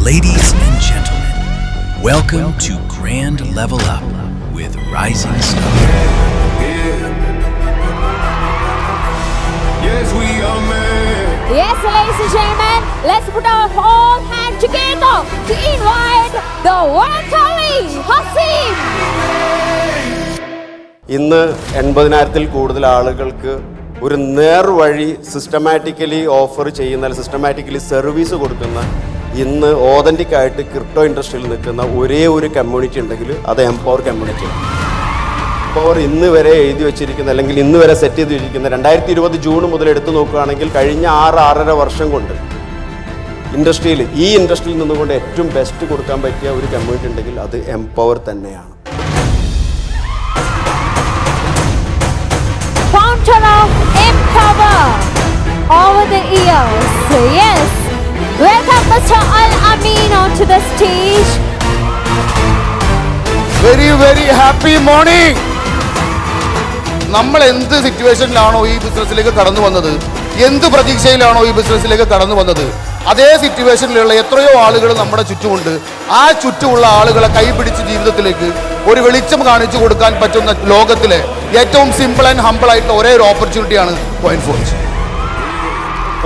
Ladies and gentlemen, welcome to Grand Level Up with Rising Star. Yes, we are men. Yes, ladies and gentlemen, let's put our whole hand together to invite the one and only Hasim. ഇന്ന് 80,000-ൽ കൂടുതൽ ആളുകൾക്ക് ഒരു നേർവഴി systematically offer ചെയ്യുന്ന, systematically service കൊടുക്കുന്ന, ഇന്ന് authentic ആയിട്ട് crypto ഇൻഡസ്ട്രിയിൽ നിൽക്കുന്ന ഒരേ ഒരു കമ്മ്യൂണിറ്റി ഉണ്ടെങ്കിൽ അത് എംപവർ കമ്മ്യൂണിറ്റിയാണ്. എംപവർ ഇന്ന് വരെ എഴുതി വെച്ചിരിക്കുന്ന, അല്ലെങ്കിൽ ഇന്ന് വരെ സെറ്റ് ചെയ്ത് വെച്ചിരിക്കുന്ന 2020 ജൂൺ മുതൽ എടുത്തു നോക്കുകയാണെങ്കിൽ കഴിഞ്ഞ 6-6.5 വർഷം കൊണ്ട് ഈ ഇൻഡസ്ട്രിയിൽ നിന്നുകൊണ്ട് ഏറ്റവും ബെസ്റ്റ് കൊടുക്കാൻ പറ്റിയ ഒരു കമ്മ്യൂണിറ്റി ഉണ്ടെങ്കിൽ അത് എംപവർ തന്നെയാണ്. Founder of Empower over the years. Yes. Welcome Mr. Al-Amin onto the stage. Very happy morning. നമ്മൾ എന്ത് സിറ്റുവേഷനിലാണോ ഈ ബിസിനസ്സിലേക്ക് കടന്നു വന്നത്, എന്ത് പ്രതീക്ഷയിലാണോ ഈ ബിസിനസ്സിലേക്ക് കടന്നു വന്നത്, അതേ സിറ്റുവേഷനിലുള്ള എത്രയോ ആളുകൾ നമ്മുടെ ചുറ്റുമുണ്ട്. ആ ചുറ്റുമുള്ള ആളുകളെ കൈപിടിച്ച് ജീവിതത്തിലേക്ക് ഒരു വെളിച്ചം കാണിച്ചു കൊടുക്കാൻ പറ്റുന്ന ലോകത്തിലെ ഏറ്റവും സിമ്പിൾ ആൻഡ് ഹംബിൾ ആയിട്ടുള്ള ഒരേ ഒരു ഓപ്പർച്യൂണിറ്റിയാണ് കോയിൻഫോർജ്.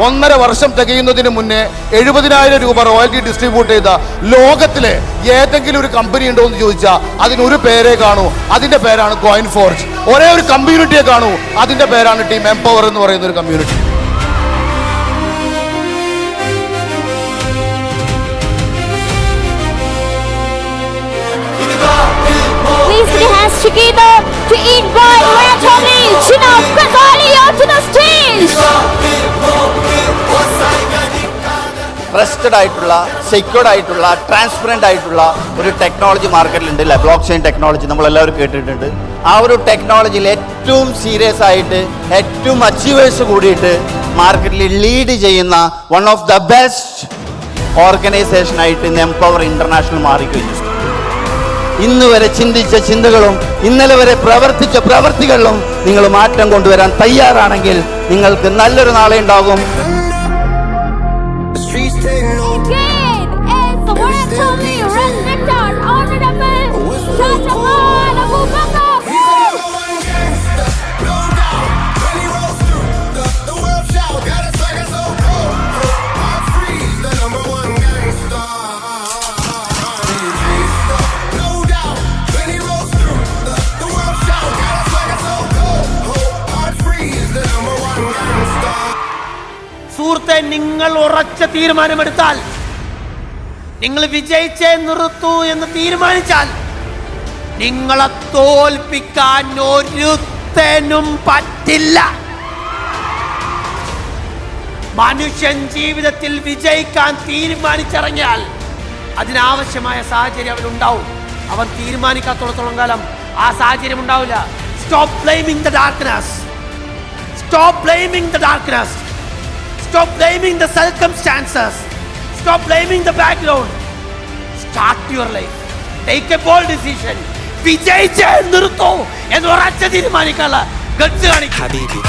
1.5 വർഷം തികയുന്നതിന് മുന്നേ 70,000 രൂപ റോയൽറ്റി ഡിസ്ട്രിബ്യൂട്ട് ചെയ്ത ലോകത്തിലെ ഏതെങ്കിലും ഒരു കമ്പനി ഉണ്ടോ എന്ന് ചോദിച്ചാൽ അതിനൊരു പേരേ കാണൂ, അതിന്റെ പേരാണ് കോയിൻഫോർജ്. ഒരേ ഒരു കമ്മ്യൂണിറ്റിയെ കാണൂ, അതിന്റെ പേരാണ് ടീം എംപവർ എന്ന് പറയുന്ന ഒരു community. Please put your hands together to invite Anthony Chinaf Ghazali onto the stage. Trusted ആയിട്ടുള്ള, സെക്യൂർഡ് ആയിട്ടുള്ള, ട്രാൻസ്പെറൻ്റ് ആയിട്ടുള്ള ഒരു ടെക്നോളജി മാർക്കറ്റിലുണ്ട്. ബ്ലോക്ക് ചെയിൻ ടെക്നോളജി നമ്മളെല്ലാവരും കേട്ടിട്ടുണ്ട്. ആ ഒരു ടെക്നോളജിയിൽ ഏറ്റവും സീരിയസ് ആയിട്ട്, ഏറ്റവും അച്ചീവേഴ്സ് കൂടിയിട്ട് മാർക്കറ്റിൽ ലീഡ് ചെയ്യുന്ന വൺ ഓഫ് ദ ബെസ്റ്റ് ഓർഗനൈസേഷനായിട്ട് ഇന്ന് എംപവർ ഇന്റർനാഷണൽ മാറിക്കഴിഞ്ഞു. ഇന്ന് വരെ ചിന്തിച്ച ചിന്തകളും ഇന്നലെ വരെ പ്രവർത്തിച്ച പ്രവർത്തികളിലും നിങ്ങൾ മാറ്റം കൊണ്ടുവരാൻ തയ്യാറാണെങ്കിൽ നിങ്ങൾക്ക് നല്ലൊരു നാളെ ഉണ്ടാകും. Again is the one and only respected honorable Shahjahan Abu Bakr. സുഹൃത്തെ, നിങ്ങൾ ഉറച്ച തീരുമാനമെടുത്താൽ, നിങ്ങൾ വിജയിച്ചേ നിർത്തൂ എന്ന് തീരുമാനിച്ചാൽ, നിങ്ങളെ തോൽപ്പിക്കാൻ ഒരുത്തനും പറ്റില്ല. മനുഷ്യൻ ജീവിതത്തിൽ വിജയിക്കാൻ തീരുമാനിച്ചിറങ്ങിയാൽ അതിനാവശ്യമായ സാഹചര്യം അവനുണ്ടാവും. അവൻ തീരുമാനിക്കാത്തോളത്തോളം കാലം ആ സാഹചര്യം ഉണ്ടാവില്ല. Stop blaming the darkness. Stop blaming the darkness. Stop blaming the circumstances. Stop blaming the background. Start your life. Take a bold decision. വിജയിച്ചേ നിർത്തൂ എന്ന് ഉറച്ച തീരുമാനിക്കാനുള്ള ഗട്സ് കാണിക്കും.